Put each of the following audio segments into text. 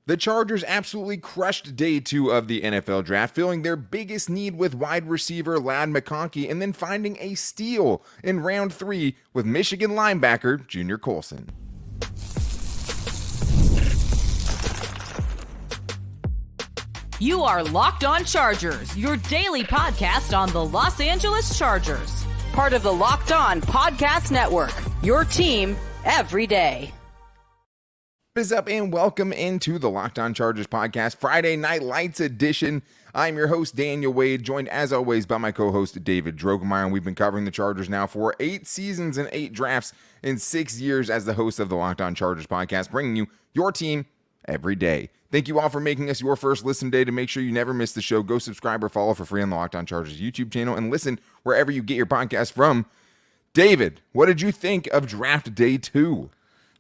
The Chargers absolutely crushed day 2 of the NFL draft, filling their biggest need with wide receiver Ladd McConkey and then finding a steal in round 3 with Michigan linebacker Junior Colson. You are Locked On Chargers, your daily podcast on the Los Angeles Chargers. Part of the Locked On Podcast Network, your team every day. What is up, and welcome into the Locked On Chargers podcast, Friday Night Lights edition. I'm your host, Daniel Wade, joined as always by my co-host, David Drogemeyer, and we've been covering the Chargers now for 8 seasons and 8 drafts in 6 years as the host of the Locked On Chargers podcast, bringing you your team every day. Thank you all for making us your first listen day. To make sure you never miss the show, go subscribe or follow for free on the Locked On Chargers YouTube channel and listen wherever you get your podcast from. David, what did you think of draft day 2?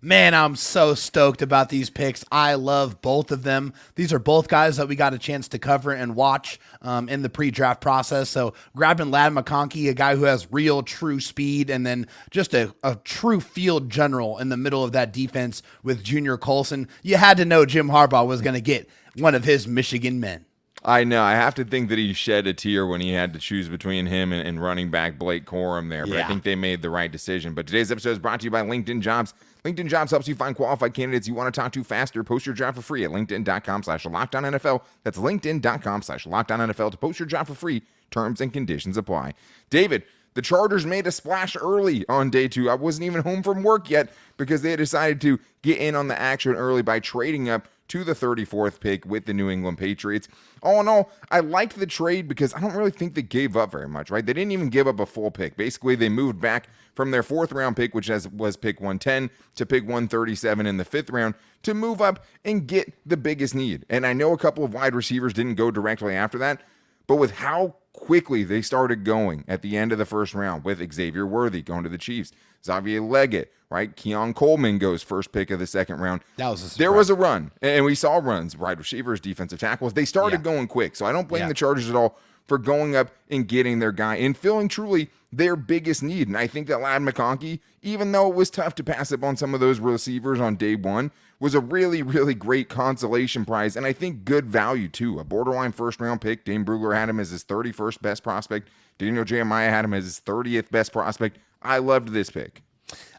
Man, I'm so stoked about these picks. I love both of them. These are both guys that we got a chance to cover and watch in the pre-draft process. So grabbing Ladd McConkey, a guy who has real true speed, and then just a true field general in the middle of that defense with Junior Colson. You had to know Jim Harbaugh was going to get one of his Michigan men. I know. I have to think that he shed a tear when he had to choose between him and running back Blake Corum there. But I think they made the right decision. But today's episode is brought to you by LinkedIn Jobs. LinkedIn Jobs helps you find qualified candidates you want to talk to faster. Post your job for free at linkedin.com/LockedOnNFL. That's linkedin.com/LockedOnNFL to post your job for free. Terms and conditions apply. David, the Chargers made a splash early on day 2. I wasn't even home from work yet because they had decided to get in on the action early by trading up to the 34th pick with the New England Patriots. All in all, I liked the trade because I don't really think they gave up very much, right? They didn't even give up a full pick. Basically, they moved back from their 4th round pick, which was pick 110, to pick 137 in the 5th round to move up and get the biggest need. And I know a couple of wide receivers didn't go directly after that, but with how quickly they started going at the end of the 1st round with Xavier Worthy going to the Chiefs, Xavier Leggett, right? Keon Coleman goes first pick of the 2nd round. There was a run, and we saw runs, wide receivers, defensive tackles. They started going quick, so I don't blame the Chargers at all for going up and getting their guy and filling truly their biggest need. And I think that Ladd McConkey, even though it was tough to pass up on some of those receivers on day 1, was a really, really great consolation prize, and I think good value too. A borderline 1st round pick. Dane Brugler had him as his 31st best prospect. Daniel Jeremiah had him as his 30th best prospect. I loved this pick.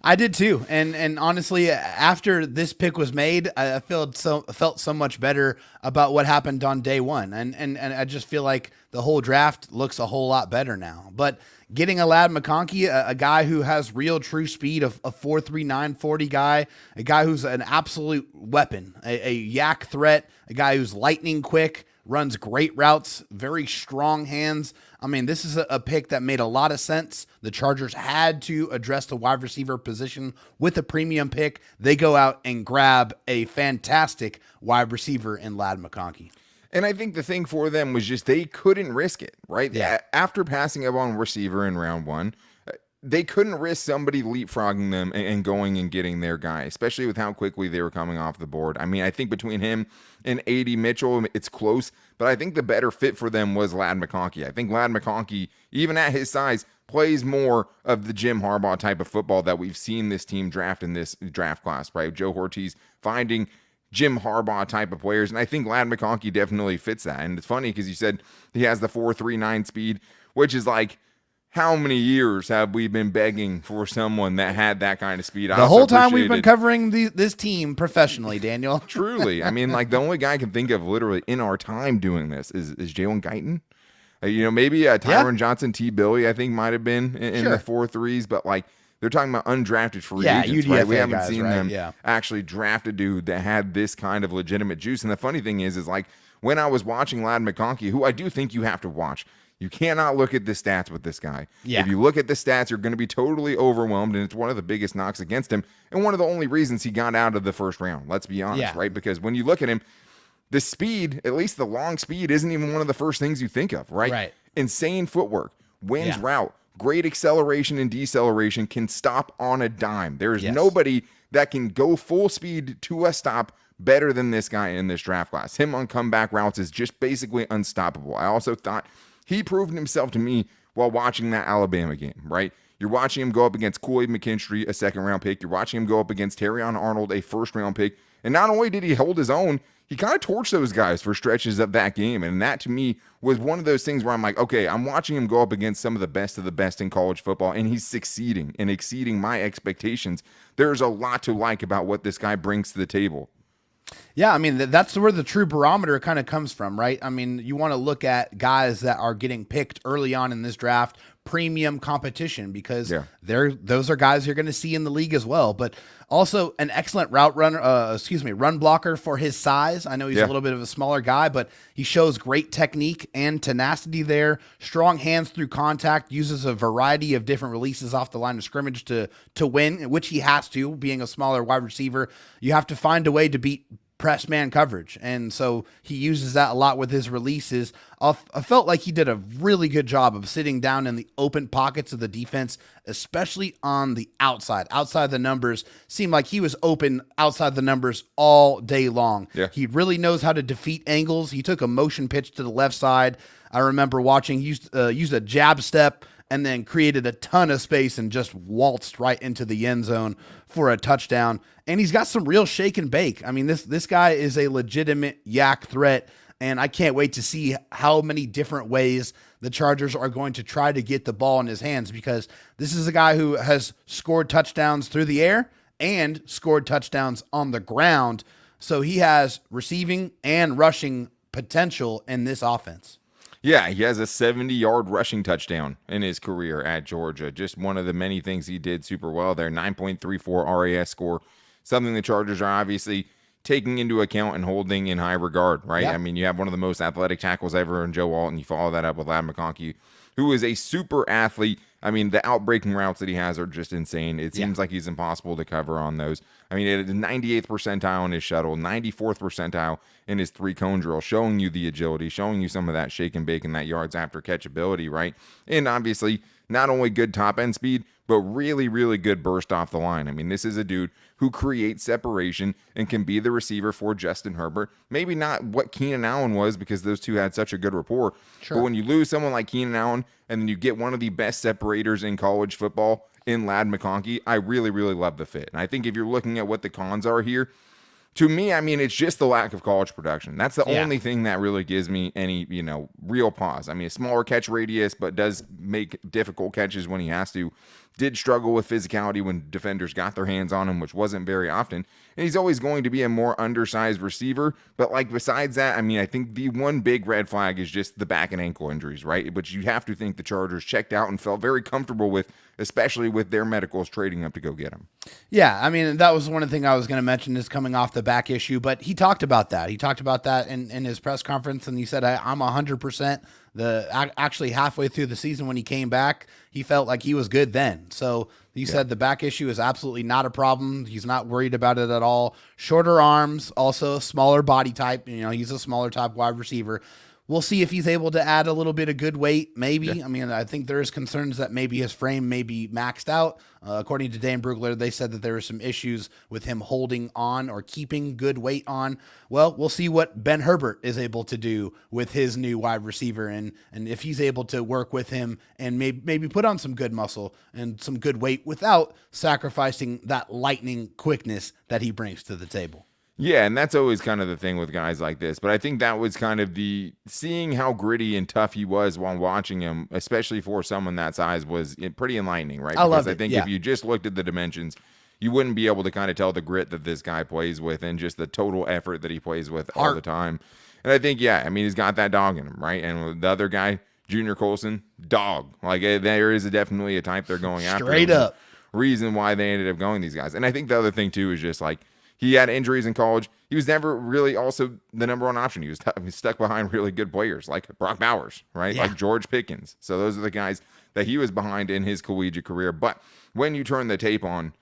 I did too, and honestly, after this pick was made, I felt so much better about what happened on day 1, and I just feel like the whole draft looks a whole lot better now. But getting a Ladd McConkey, a guy who has real true speed, a 4.39 40 guy, a guy who's an absolute weapon, a yak threat, a guy who's lightning quick, runs great routes, very strong hands. I mean, this is a pick that made a lot of sense. The Chargers had to address the wide receiver position with a premium pick. They go out and grab a fantastic wide receiver in Ladd McConkey. And I think the thing for them was just they couldn't risk it, right? Yeah. After passing up on receiver in round 1, they couldn't risk somebody leapfrogging them and going and getting their guy, especially with how quickly they were coming off the board. I mean, I think between him and A.D. Mitchell, it's close, but I think the better fit for them was Ladd McConkey. I think Ladd McConkey, even at his size, plays more of the Jim Harbaugh type of football that we've seen this team draft in this draft class, right? Joe Ortiz finding Jim Harbaugh type of players, and I think Ladd McConkey definitely fits that. And it's funny because you said he has the 4.39 speed, which is like, how many years have we been begging for someone that had that kind of speed? The whole time we've been covering this team professionally, Daniel. Truly. I mean, like, the only guy I can think of literally in our time doing this is Jalen Guyton. Maybe Tyron Johnson, T. Billy, I think might have been in the 4.3s, but like, they're talking about undrafted free agents, UDFA right? We haven't guys, seen them actually draft a dude that had this kind of legitimate juice. And the funny thing is like, when I was watching Ladd McConkey, who I do think you have to watch, you cannot look at the stats with this guy. Yeah. If you look at the stats, you're going to be totally overwhelmed, and it's one of the biggest knocks against him and one of the only reasons he got out of the 1st round. Let's be honest, right? Because when you look at him, the speed, at least the long speed, isn't even one of the first things you think of, right? Right. Insane footwork, wins route, great acceleration and deceleration, can stop on a dime. There's nobody that can go full speed to a stop better than this guy in this draft class. Him on comeback routes is just basically unstoppable. I also thought he proved himself to me while watching that Alabama game, right? You're watching him go up against Kool-Aid McKinstry, a 2nd round pick. You're watching him go up against Terrion Arnold, a 1st round pick. And not only did he hold his own, he kind of torched those guys for stretches of that game. And that, to me, was one of those things where I'm like, okay, I'm watching him go up against some of the best in college football, and he's succeeding and exceeding my expectations. There's a lot to like about what this guy brings to the table. Yeah, I mean, that's where the true barometer kind of comes from, right? I mean, you want to look at guys that are getting picked early on in this draft, premium competition, because those are guys you're going to see in the league as well. But also an excellent run blocker for his size. I know he's a little bit of a smaller guy, but he shows great technique and tenacity there. Strong hands through contact, uses a variety of different releases off the line of scrimmage to win, which he has to, being a smaller wide receiver. You have to find a way to beat press man coverage, and so he uses that a lot with his releases. I felt like he did a really good job of sitting down in the open pockets of the defense, especially on the outside the numbers. Seemed like he was open outside the numbers all day long. He really knows how to defeat angles. He took a motion pitch to the left side. I remember watching, he used a jab step and then created a ton of space and just waltzed right into the end zone for a touchdown. And he's got some real shake and bake. I mean, this guy is a legitimate yak threat, and I can't wait to see how many different ways the Chargers are going to try to get the ball in his hands, because this is a guy who has scored touchdowns through the air and scored touchdowns on the ground. So he has receiving and rushing potential in this offense. Yeah, he has a 70-yard rushing touchdown in his career at Georgia. Just one of the many things he did super well there. 9.34 RAS score, something the Chargers are obviously taking into account and holding in high regard, right? I mean, you have one of the most athletic tackles ever in Joe Walton. You follow that up with Ladd McConkey, who is a super athlete. I mean, the outbreaking routes that he has are just insane. It seems like he's impossible to cover on those. I mean, it is 98th percentile in his shuttle, 94th percentile in his three-cone drill, showing you the agility, showing you some of that shake and bake and that yards after catch ability, right? And obviously, not only good top-end speed, but really, really good burst off the line. I mean, this is a dude who creates separation and can be the receiver for Justin Herbert. Maybe not what Keenan Allen was, because those two had such a good rapport. But when you lose someone like Keenan Allen and then you get one of the best separators in college football in Ladd McConkey, I really, really love the fit. And I think if you're looking at what the cons are here, to me, I mean, it's just the lack of college production. That's the only thing that really gives me any, real pause. I mean, a smaller catch radius, but does make difficult catches when he has to. Did struggle with physicality when defenders got their hands on him, which wasn't very often. And he's always going to be a more undersized receiver. But besides that, I mean, I think the one big red flag is just the back and ankle injuries, right? But you have to think the Chargers checked out and felt very comfortable with, especially with their medicals trading up to go get him. Yeah, I mean, that was one thing I was going to mention, is coming off the back issue. But he talked about that. He talked about that in his press conference, and he said, I'm 100%. Actually halfway through the season when he came back, he felt like he was good then. So he said the back issue is absolutely not a problem. He's not worried about it at all. Shorter arms, also smaller body type. He's a smaller type wide receiver. We'll see if he's able to add a little bit of good weight, maybe. Yeah. I mean, I think there is concerns that maybe his frame may be maxed out. According to Dan Brugler, they said that there were some issues with him holding on or keeping good weight on. Well, we'll see what Ben Herbert is able to do with his new wide receiver, and if he's able to work with him and maybe put on some good muscle and some good weight without sacrificing that lightning quickness that he brings to the table. Yeah, and that's always kind of the thing with guys like this. But I think that was kind of seeing how gritty and tough he was while watching him, especially for someone that size, was pretty enlightening, right? Because I think if you just looked at the dimensions, you wouldn't be able to kind of tell the grit that this guy plays with and just the total effort that he plays with all the time. And I think, he's got that dog in him, right? And the other guy, Junior Colson, dog. There is definitely a type they're going after. Straight up. Reason why they ended up going these guys. And I think the other thing, too, is just he had injuries in college. He was never really also the number one option. He was stuck behind really good players like Brock Bowers, right? Like George Pickens. So those are the guys that he was behind in his collegiate career. But when you turn the tape on,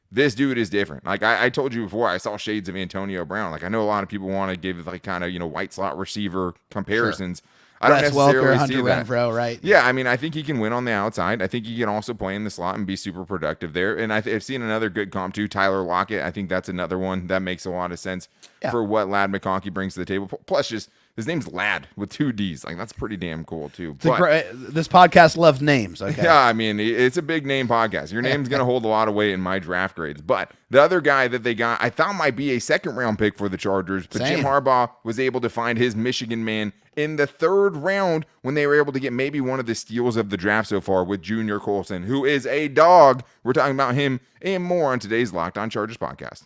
this dude is different. I told you before, I saw shades of Antonio Brown. I know a lot of people want to give white slot receiver comparisons. Sure. I don't necessarily see that. Renfro, right? Yeah, I mean, I think he can win on the outside. I think he can also play in the slot and be super productive there. And I've seen another good comp too, Tyler Lockett. I think that's another one that makes a lot of sense for what Ladd McConkey brings to the table. Plus, just his name's Ladd with 2 D's. Like, that's pretty damn cool, too. This podcast loves names. Okay. Yeah, I mean, it's a big name podcast. Your name's going to hold a lot of weight in my draft grades. But the other guy that they got, I thought might be a second-round pick for the Chargers, but Jim Harbaugh was able to find his Michigan man in the 3rd round when they were able to get maybe one of the steals of the draft so far with Junior Colson, who is a dog. We're talking about him and more on today's Locked On Chargers podcast.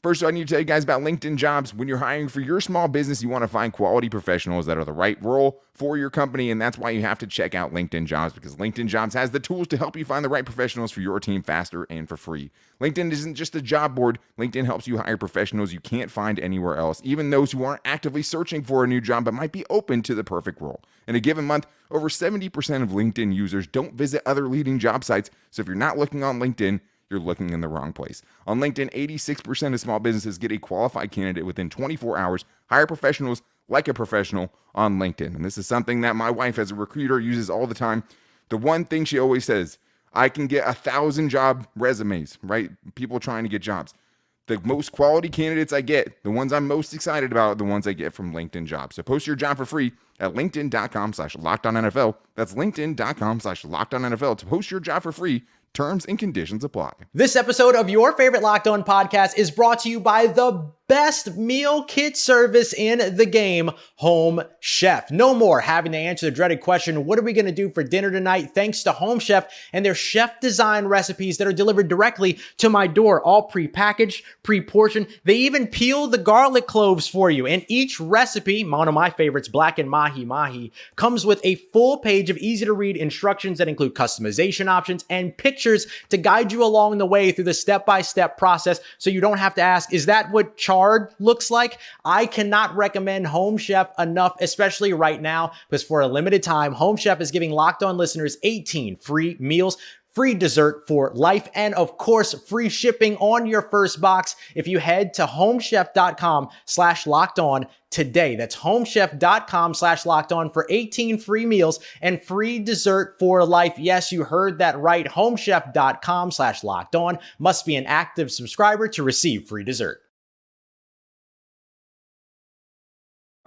First, I need to tell you guys about LinkedIn Jobs. When you're hiring for your small business, you want to find quality professionals that are the right role for your company, and that's why you have to check out LinkedIn Jobs, because LinkedIn Jobs has the tools to help you find the right professionals for your team faster and for free. LinkedIn isn't just a job board. LinkedIn helps you hire professionals you can't find anywhere else, even those who aren't actively searching for a new job but might be open to the perfect role. In a given month, over 70% of LinkedIn users don't visit other leading job sites, so if you're not looking on LinkedIn, you're looking in the wrong place. On LinkedIn, 86% of small businesses get a qualified candidate within 24 hours. Hire professionals like a professional on LinkedIn. And this is something that my wife as a recruiter uses all the time. The one thing she always says, I can get 1,000 job resumes, right? People trying to get jobs. The most quality candidates I get, the ones I'm most excited about, are the ones I get from LinkedIn Jobs. So post your job for free at linkedin.com/LockedOnNFL. That's linkedin.com/LockedOnNFL to post your job for free. Terms and conditions apply. This episode of your favorite Locked On podcast is brought to you by the best meal kit service in the game, Home Chef. No more having to answer the dreaded question, what are we going to do for dinner tonight? Thanks to Home Chef and their chef-designed recipes that are delivered directly to my door, all pre-packaged, pre-portioned. They even peel the garlic cloves for you. And each recipe, one of my favorites, blackened mahi, comes with a full page of easy-to-read instructions that include customization options and pictures to guide you along the way through the step-by-step process, so you don't have to ask, is that what chard looks like? I cannot recommend Home Chef enough, especially right now, because for a limited time, Home Chef is giving Locked On listeners 18 free meals, free dessert for life, and of course, free shipping on your first box if you head to homechef.com/lockedon today. That's homechef.com/lockedon for 18 free meals and free dessert for life. Yes, you heard that right. Homechef.com/lockedon. Must be an active subscriber to receive free dessert.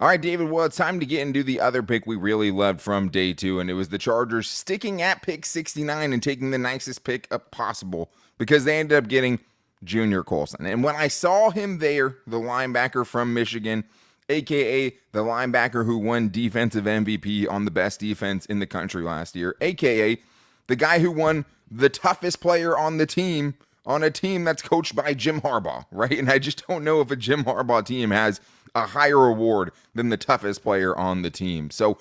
All right, David, well, it's time to get into the other pick we really loved from day 2, and it was the Chargers sticking at pick 69 and taking the nicest pick up possible because they ended up getting Junior Colson. And when I saw him there, the linebacker from Michigan, a.k.a. the linebacker who won defensive MVP on the best defense in the country last year, a.k.a. the guy who won the toughest player on the team on a team that's coached by Jim Harbaugh, right? And I just don't know if a Jim Harbaugh team has a higher award than the toughest player on the team. So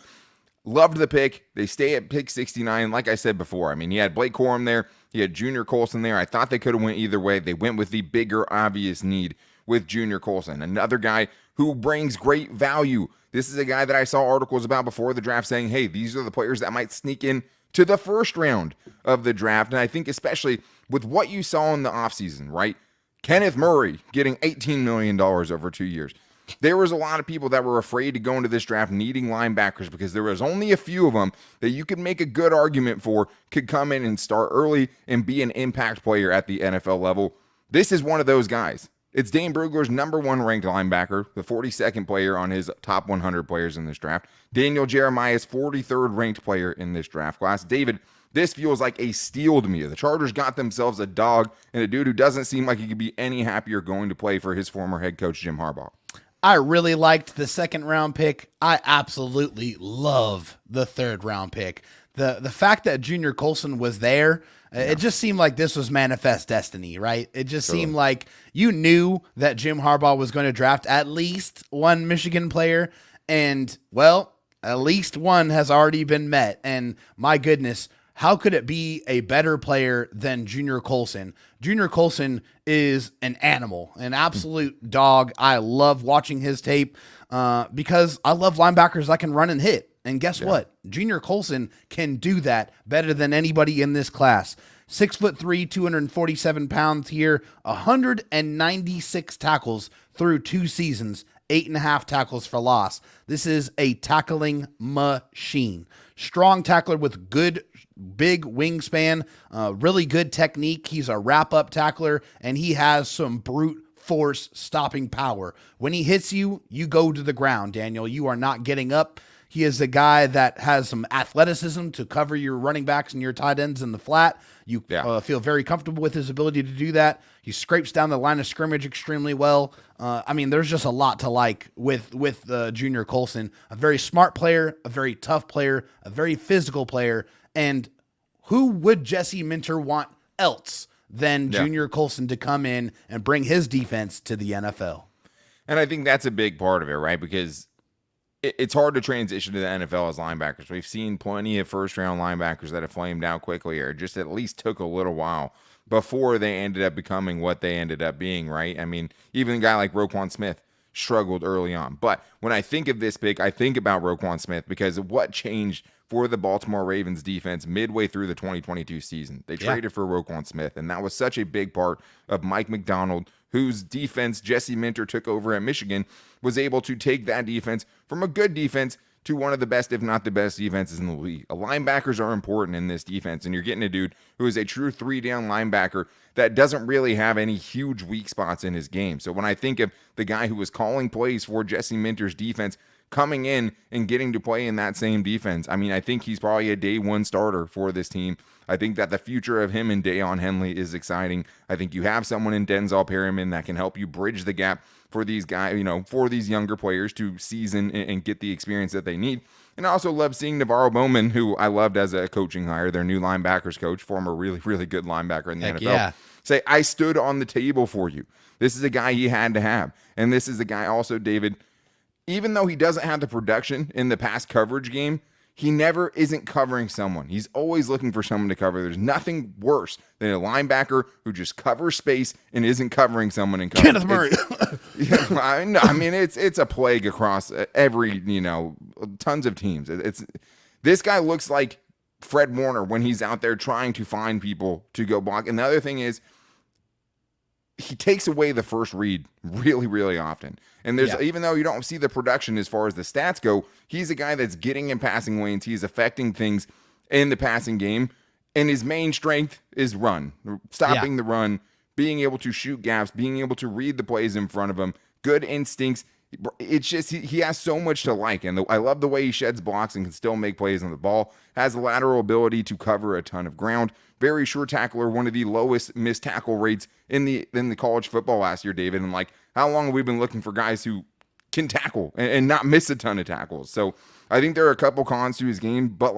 loved the pick. They stay at pick 69. Like I said before, I mean, you had Blake Corum there. You had Junior Colson there. I thought they could have went either way. They went with the bigger, obvious need with Junior Colson, another guy who brings great value. This is a guy that I saw articles about before the draft saying, hey, these are the players that might sneak in to the first round of the draft. And I think especially with what you saw in the offseason, right? Kenneth Murray getting $18 million over 2 years. There was a lot of people that were afraid to go into this draft needing linebackers because there was only a few of them that you could make a good argument for could come in and start early and be an impact player at the NFL level. This is one of those guys. It's Dane Brugler's number 1 ranked linebacker, the 42nd player on his top 100 players in this draft. Daniel Jeremiah's 43rd ranked player in this draft class. David, this feels like a steal to me. The Chargers got themselves a dog and a dude who doesn't seem like he could be any happier going to play for his former head coach, Jim Harbaugh. I really liked the 2nd round pick. I absolutely love the 3rd round pick. The fact that Junior Colson was there, it just seemed like this was manifest destiny, right? It just seemed like you knew that Jim Harbaugh was going to draft at least one Michigan player, and, well, at least one has already been met. And my goodness, how could it be a better player than Junior Colson? Junior Colson is an animal, an absolute dog. I love watching his tape because I love linebackers that can run and hit. And guess what? Junior Colson can do that better than anybody in this class. 6'3", 247 pounds here, 196 tackles through 2 seasons, 8.5 tackles for loss. This is a tackling machine. Strong tackler with good big wingspan, really good technique. He's a wrap-up tackler, and he has some brute force stopping power. When he hits you, you go to the ground, Daniel. You are not getting up. He is a guy that has some athleticism to cover your running backs and your tight ends in the flat. You feel very comfortable with his ability to do that. He scrapes down the line of scrimmage extremely well. There's just a lot to like with Junior Colson. A very smart player, a very tough player, a very physical player. And who would Jesse Minter want else than Junior Colson to come in and bring his defense to the NFL? And I think that's a big part of it, right? Because it's hard to transition to the NFL as linebackers. We've seen plenty of first-round linebackers that have flamed out quickly, or just at least took a little while before they ended up becoming what they ended up being, right? I mean, even a guy like Roquan Smith struggled early on. But when I think of this pick, I think about Roquan Smith because of what changed for the Baltimore Ravens defense midway through the 2022 season. They traded for Roquan Smith, and that was such a big part of Mike McDonald, whose defense Jesse Minter took over at Michigan, was able to take that defense from a good defense to one of the best, if not the best, defenses in the league. Linebackers are important in this defense, and you're getting a dude who is a true 3-down linebacker that doesn't really have any huge weak spots in his game. So when I think of the guy who was calling plays for Jesse Minter's defense, coming in and getting to play in that same defense, I think he's probably a day one starter for this team. I think that the future of him and Dayon Henley is exciting. I think you have someone in Denzel Perryman that can help you bridge the gap for these guys, for these younger players to season and get the experience that they need. And I also love seeing Navarro Bowman, who I loved as a coaching hire, their new linebackers coach, former really, really good linebacker in the NFL. Say, I stood on the table for you. This is a guy he had to have. And this is a guy also, David, even though he doesn't have the production in the pass coverage game, he never isn't covering someone. He's always looking for someone to cover. There's nothing worse than a linebacker who just covers space and isn't covering someone in coverage. Kenneth Murray. It's a plague across every, tons of teams. This guy looks like Fred Warner when he's out there trying to find people to go block. And the other thing is, he takes away the first read really, really often. And even though you don't see the production as far as the stats go, he's a guy that's getting in passing lanes. He's affecting things in the passing game. And his main strength is run, stopping the run, being able to shoot gaps, being able to read the plays in front of him, good instincts. It's just he has so much to like. And I love the way he sheds blocks and can still make plays on the ball, has the lateral ability to cover a ton of ground. Very sure tackler, one of the lowest missed tackle rates in the college football last year, David. And how long have we been looking for guys who can tackle and not miss a ton of tackles? So I think there are a couple cons to his game, but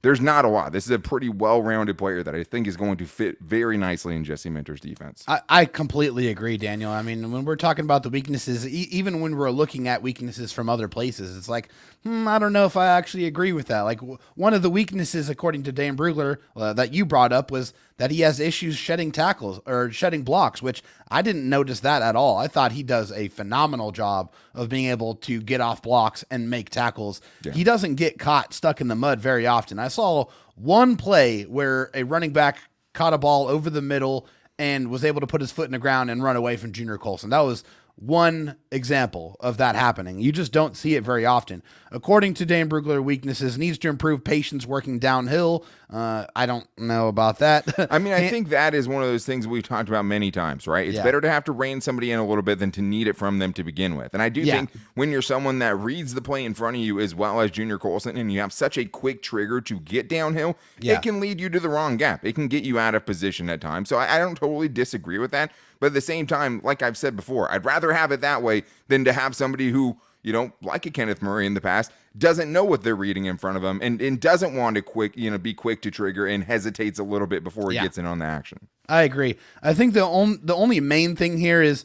there's not a lot. This is a pretty well-rounded player that I think is going to fit very nicely in Jesse Minter's defense. I completely agree, Daniel. When we're talking about the weaknesses, even when we're looking at weaknesses from other places, it's I don't know if I actually agree with that. One of the weaknesses, according to Dan Brugler, that you brought up was that he has issues shedding tackles or shedding blocks, which I didn't notice that at all. I thought he does a phenomenal job of being able to get off blocks and make tackles. Yeah. He doesn't get caught stuck in the mud very often. I saw one play where a running back caught a ball over the middle and was able to put his foot in the ground and run away from Junior Colson. That was one example of that happening. You just don't see it very often. According to Dan Brugler, weaknesses: needs to improve patience working downhill. I don't know about that. I think that is one of those things we've talked about many times, right? It's better to have to rein somebody in a little bit than to need it from them to begin with. And I do think when you're someone that reads the play in front of you as well as Junior Colson, and you have such a quick trigger to get downhill, it can lead you to the wrong gap. It can get you out of position at times. So I don't totally disagree with that. But at the same time, like I've said before, I'd rather have it that way than to have somebody who, like a Kenneth Murray in the past, doesn't know what they're reading in front of them and doesn't want to be quick to trigger and hesitates a little bit before he gets in on the action. I agree. I think the only main thing here is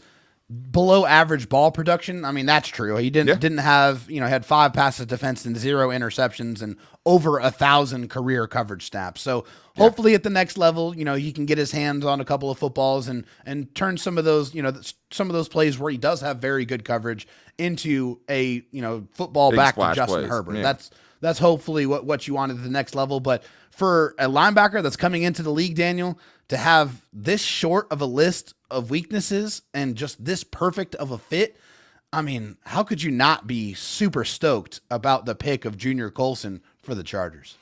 below average ball production. That's true. He didn't have, had 5 passes defense and 0 interceptions and over 1,000 career coverage snaps. So hopefully at the next level, he can get his hands on a couple of footballs and turn some of those, some of those plays where he does have very good coverage into a, football big back to Justin plays. Herbert. Yeah. that's hopefully what you want at the next level. But for a linebacker that's coming into the league, Daniel, to have this short of a list of weaknesses and just this perfect of a fit, I mean, how could you not be super stoked about the pick of Junior Colson for the Chargers?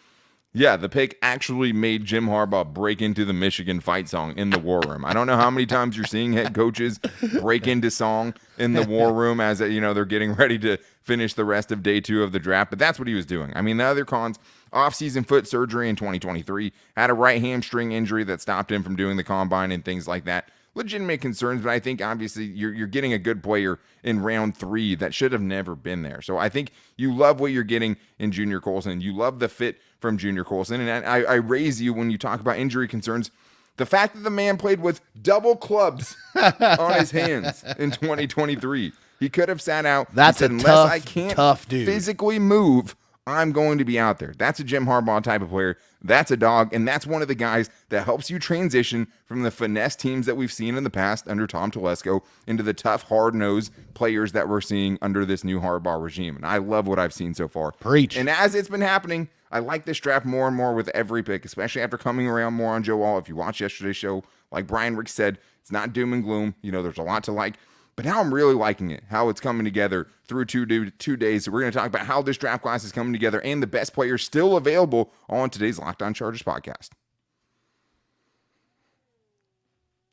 Yeah, the pick actually made Jim Harbaugh break into the Michigan fight song in the war room. I don't know how many times you're seeing head coaches break into song in the war room as they're getting ready to finish the rest of day 2 of the draft, but that's what he was doing. I mean, the other cons, off-season foot surgery in 2023, had a right hamstring injury that stopped him from doing the combine and things like that. Legitimate concerns, but I think obviously you're getting a good player in round 3 that should have never been there. So I think you love what you're getting in Junior Colson. You love the fit from Junior Colson. And I raise you when you talk about injury concerns. The fact that the man played with double clubs on his hands in 2023. He could have sat out. That's said, a unless I can't tough dude. Physically move, I'm going to be out there. That's a Jim Harbaugh type of player. That's a dog, and that's one of the guys that helps you transition from the finesse teams that we've seen in the past under Tom Telesco into the tough, hard-nosed players that we're seeing under this new Harbaugh regime. And I love what I've seen so far. Preach. And as it's been happening, I like this draft more and more with every pick, especially after coming around more on Joe All. If you watch yesterday's show, like Brian Rick said, it's not doom and gloom. There's a lot to like. But now I'm really liking it, how it's coming together through 2 days. So we're going to talk about how this draft class is coming together and the best players still available on today's Locked On Chargers podcast.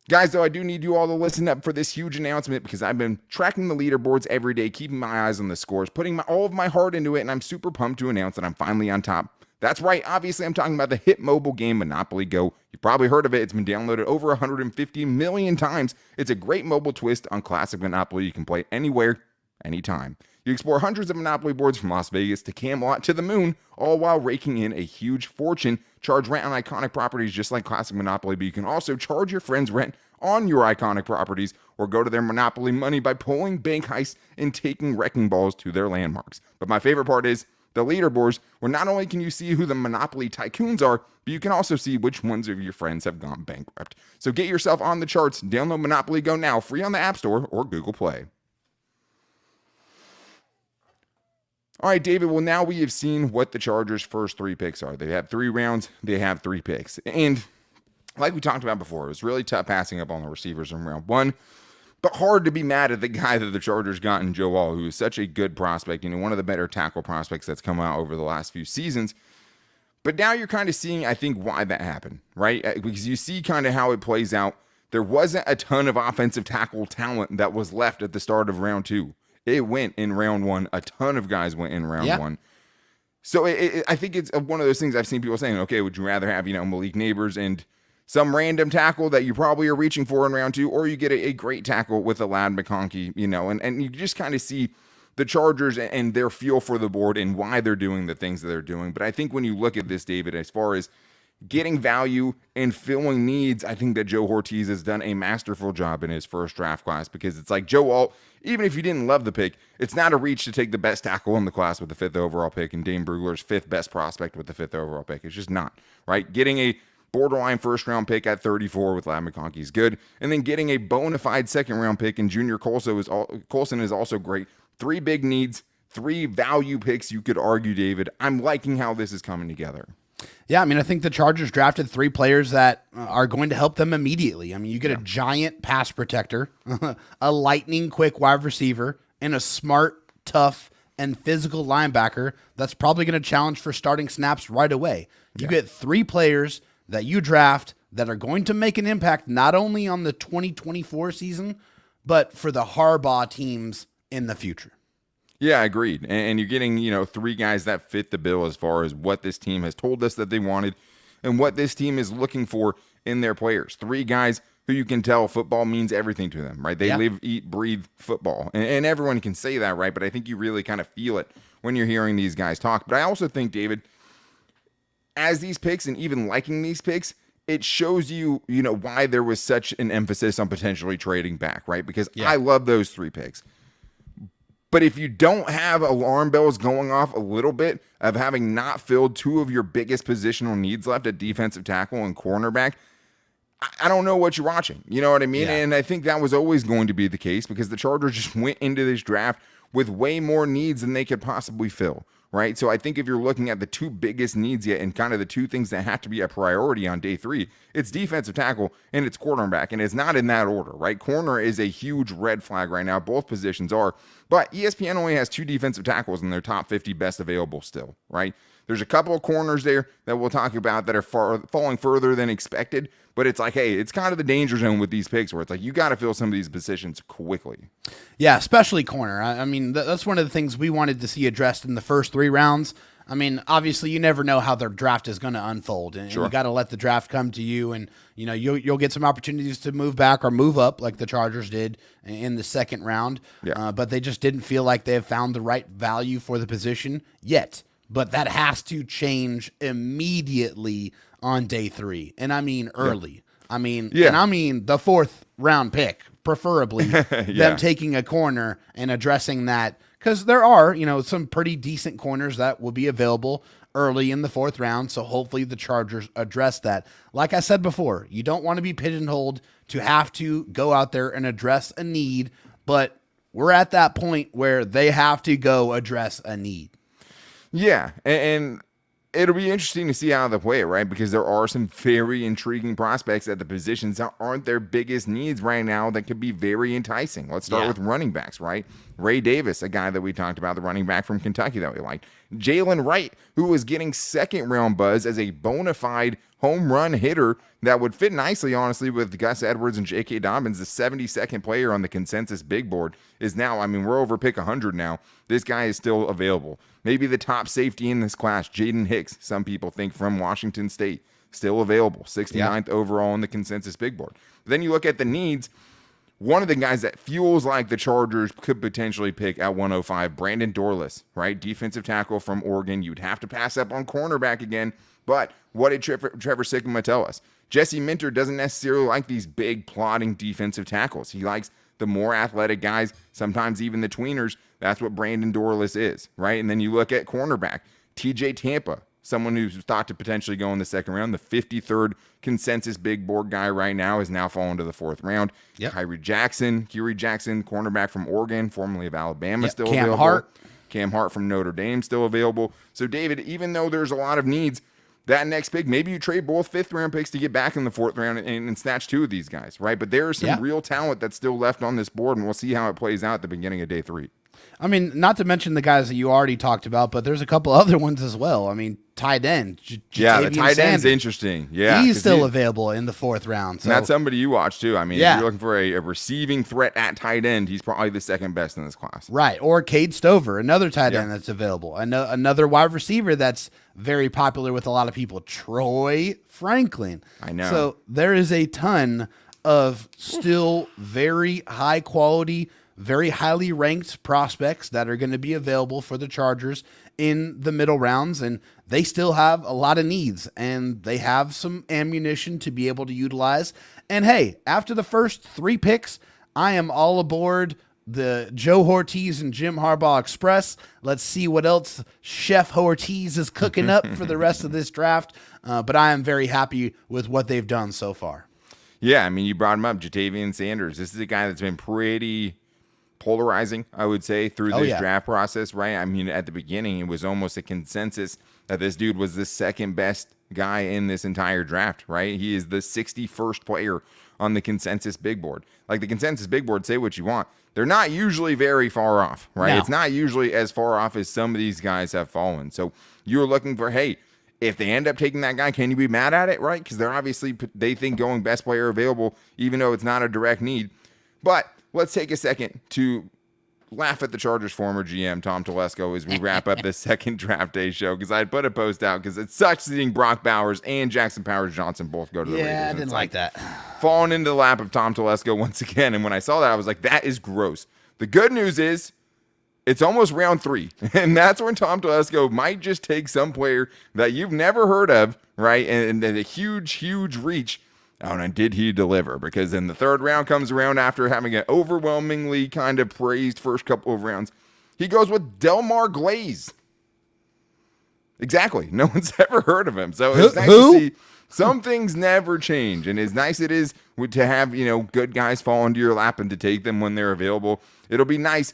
Guys, though, I do need you all to listen up for this huge announcement because I've been tracking the leaderboards every day, keeping my eyes on the scores, putting all of my heart into it, and I'm super pumped to announce that I'm finally on top. That's right. Obviously, I'm talking about the hit mobile game Monopoly Go. You've probably heard of it. It's been downloaded over 150 million times. It's a great mobile twist on classic Monopoly. You can play anywhere, anytime. You explore hundreds of Monopoly boards from Las Vegas to Camelot to the moon, all while raking in a huge fortune. Charge rent on iconic properties just like classic Monopoly, but you can also charge your friends rent on your iconic properties or go to their Monopoly money by pulling bank heists and taking wrecking balls to their landmarks. But my favorite part is the leaderboards, where not only can you see who the Monopoly tycoons are, but you can also see which ones of your friends have gone bankrupt. So get yourself on the charts. Download Monopoly Go now, free on the App Store or Google Play. All right, David, well, now we have seen what the Chargers' first 3 picks are. They have 3 rounds. They have 3 picks. And like we talked about before, it was really tough passing up on the receivers in round 1. But hard to be mad at the guy that the Chargers got in Joe All, who is such a good prospect, one of the better tackle prospects that's come out over the last few seasons. But now you're kind of seeing, I think, why that happened, right? Because you see kind of how it plays out. There wasn't a ton of offensive tackle talent that was left at the start of round 2. It went in round 1. A ton of guys went in round 1. So I think it's one of those things I've seen people saying, okay, would you rather have, Malik Neighbors and some random tackle that you probably are reaching for in round 2, or you get a great tackle with a Ladd McConkey, and you just kind of see the Chargers and their feel for the board and why they're doing the things that they're doing. But I think when you look at this, David, as far as getting value and filling needs, I think that Joe Ortiz has done a masterful job in his first draft class, because it's like Joe Alt, even if you didn't love the pick, it's not a reach to take the best tackle in the class with the 5th overall pick and Dane Brugler's 5th best prospect with the 5th overall pick. It's just not, right? Getting a borderline first-round pick at 34 with Ladd McConkey is good. And then getting a bona fide second-round pick in Junior Colson is also great. 3 big needs, 3 value picks, you could argue, David. I'm liking how this is coming together. Yeah, I think the Chargers drafted 3 players that are going to help them immediately. You get a giant pass protector, a lightning-quick wide receiver, and a smart, tough, and physical linebacker that's probably going to challenge for starting snaps right away. You get 3 players that you draft that are going to make an impact not only on the 2024 season, but for the Harbaugh teams in the future. Yeah, agreed. And you're getting, 3 guys that fit the bill as far as what this team has told us that they wanted and what this team is looking for in their players. 3 guys who you can tell football means everything to them, right? They live, eat, breathe football. And everyone can say that, right? But I think you really kind of feel it when you're hearing these guys talk. But I also think, David, as these picks and even liking these picks, it shows you, why there was such an emphasis on potentially trading back, right? Because I love those 3 picks. But if you don't have alarm bells going off a little bit of having not filled 2 of your biggest positional needs left at defensive tackle and cornerback, I don't know what you're watching. You know what I mean? Yeah. And I think that was always going to be the case because the Chargers just went into this draft with way more needs than they could possibly fill. right? So I think if you're looking at the two biggest needs yet and kind of the two things that have to be a priority on day 3, it's defensive tackle and it's cornerback. And it's not in that order, right? Corner is a huge red flag right now. Both positions are. But ESPN only has 2 defensive tackles in their top 50 best available still, right? There's a couple of corners there that we'll talk about that are falling further than expected. But it's like, hey, it's kind of the danger zone with these picks where it's like you got to fill some of these positions quickly. Yeah, especially corner. I mean, that's one of the things we wanted to see addressed in the first 3 rounds. I mean, obviously, you never know how their draft is going to unfold, and you got to let the draft come to you. And you know, you'll get some opportunities to move back or move up, like the Chargers did in the second round. Yeah. But they just didn't feel like they have found the right value for the position yet. But that has to change immediately on day 3, and I mean early. I mean, and I mean the 4th round pick, preferably them taking a corner and addressing that. Because there are, you know, some pretty decent corners that will be available early in the 4th round. So hopefully the Chargers address that. Like I said before, you don't want to be pigeonholed to have to go out there and address a need. But we're at that point where they have to go address a need. Yeah. And it'll be interesting to see how they play it, right? Because there are some very intriguing prospects at the positions that aren't their biggest needs right now that could be very enticing. Let's start with running backs, right? Ray Davis, a guy that we talked about, the running back from Kentucky that we liked. Jalen Wright, who was getting 2nd round buzz as a bona fide home run hitter that would fit nicely, honestly, with Gus Edwards and J.K. Dobbins. The 72nd player on the consensus big board is now, I mean, we're over pick 100 now. This guy is still available. Maybe the top safety in this class, Jaden Hicks, some people think from Washington State, still available. 69th overall on the consensus big board. But then you look at the needs. One of the guys that feels like the Chargers could potentially pick at 105, Brandon Dorlus, right? Defensive tackle from Oregon. You'd have to pass up on cornerback again. But what did Trevor Sikkema tell us? Jesse Minter doesn't necessarily like these big, plodding defensive tackles. He likes the more athletic guys, sometimes even the tweeners. That's what Brandon Dorlus is, right? And then you look at cornerback, TJ Tampa, someone who's thought to potentially go in the 2nd round. The 53rd consensus big board guy right now is now fallen to the 4th round. Kyrie Jackson, cornerback from Oregon, formerly of Alabama, still available. Cam Hart from Notre Dame, still available. So, David, even though there's a lot of needs, that next pick, maybe you trade both 5th round picks to get back in the 4th round and snatch 2 of these guys, right? But there is some real talent that's still left on this board, and we'll see how it plays out at the beginning of day 3. I mean, not to mention the guys that you already talked about, but there's a couple other ones as well. I mean, tight end. The tight end's interesting. Yeah. He's still available in the 4th round. So. And that's somebody you watch, too. I mean, if you're looking for a receiving threat at tight end, he's probably the 2nd best in this class. Right. Or Cade Stover, another tight end that's available. Another wide receiver that's very popular with a lot of people, Troy Franklin. I know. So there is a ton of still very high quality, very highly ranked prospects that are going to be available for the Chargers in the middle rounds, and they still have a lot of needs, and they have some ammunition to be able to utilize. And hey, after the first 3 picks, I am all aboard the Joe Ortiz and Jim Harbaugh Express. Let's see what else Chef Ortiz is cooking up for the rest of this draft, but I am very happy with what they've done so far. Yeah, I mean, you brought him up, Jatavian Sanders. This is a guy that's been pretty polarizing, I would say, through this draft process, right? I mean, at the beginning, it was almost a consensus that this dude was the 2nd best guy in this entire draft, right? He is the 61st player on the consensus big board. Like, the consensus big board, say what you want, they're not usually very far off, right? No. It's not usually as far off as some of these guys have fallen. So you're looking for, hey, if they end up taking that guy, can you be mad at it, right? Because they think going best player available, even though it's not a direct need. But let's take a second to laugh at the Chargers' former GM, Tom Telesco, as we wrap up this 2nd draft day show, because I had put a post out because it sucks seeing Brock Bowers and Jackson Powers-Johnson both go to the Raiders. Yeah, I didn't like that. Falling into the lap of Tom Telesco once again, and when I saw that, I was like, that is gross. The good news is it's almost round 3, and that's when Tom Telesco might just take some player that you've never heard of, right, and a huge, huge reach. Oh, and did he deliver? Because then the 3rd round comes around after having an overwhelmingly kind of praised first couple of rounds. He goes with Delmar Glaze. Exactly. No one's ever heard of him. So it's nice to see some things never change. And as nice it is to have, good guys fall into your lap and to take them when they're available, it'll be nice,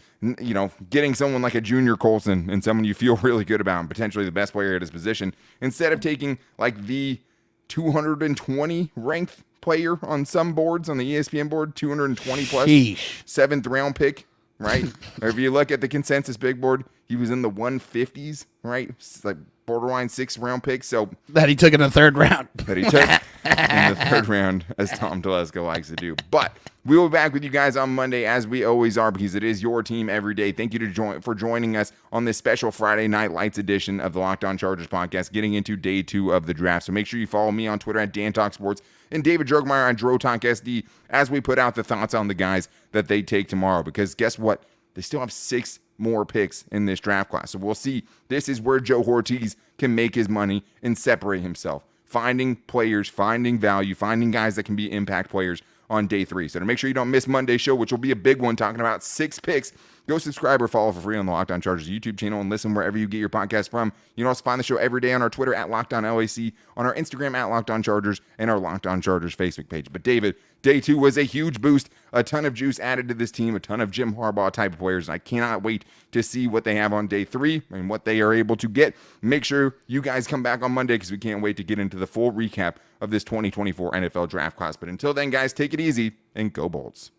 getting someone like a Junior Colson and someone you feel really good about and potentially the best player at his position instead of taking like the 220 ranked player on some boards on the ESPN board, 220 plus, Sheesh. 7th round pick, right? Or if you look at the consensus big board, he was in the 150s, right? It's like borderline 6th round pick. So that he took in the 3rd round. That he took in the 3rd round, as Tom Telesco likes to do. But we will be back with you guys on Monday, as we always are, because it is your team every day. Thank you for joining us on this special Friday Night Lights edition of the Locked On Chargers podcast, getting into day 2 of the draft. So make sure you follow me on Twitter at DanTalkSports and David Drogemeyer on DroTalkSD as we put out the thoughts on the guys that they take tomorrow. Because guess what? They still have 6 more picks in this draft class. So we'll see. This is where Joe Ortiz can make his money and separate himself. Finding players, finding value, finding guys that can be impact players on day 3. So to make sure you don't miss Monday's show, which will be a big one, talking about 6 picks, go subscribe or follow for free on the Locked On Chargers YouTube channel and listen wherever you get your podcast from. You can also find the show every day on our Twitter at Locked On LAC, on our Instagram at Locked On Chargers, and our Locked On Chargers Facebook page. But David, day 2 was a huge boost, a ton of juice added to this team, a ton of Jim Harbaugh type of players. And I cannot wait to see what they have on day 3 and what they are able to get. Make sure you guys come back on Monday because we can't wait to get into the full recap of this 2024 NFL draft class. But until then, guys, take it easy and go Bolts.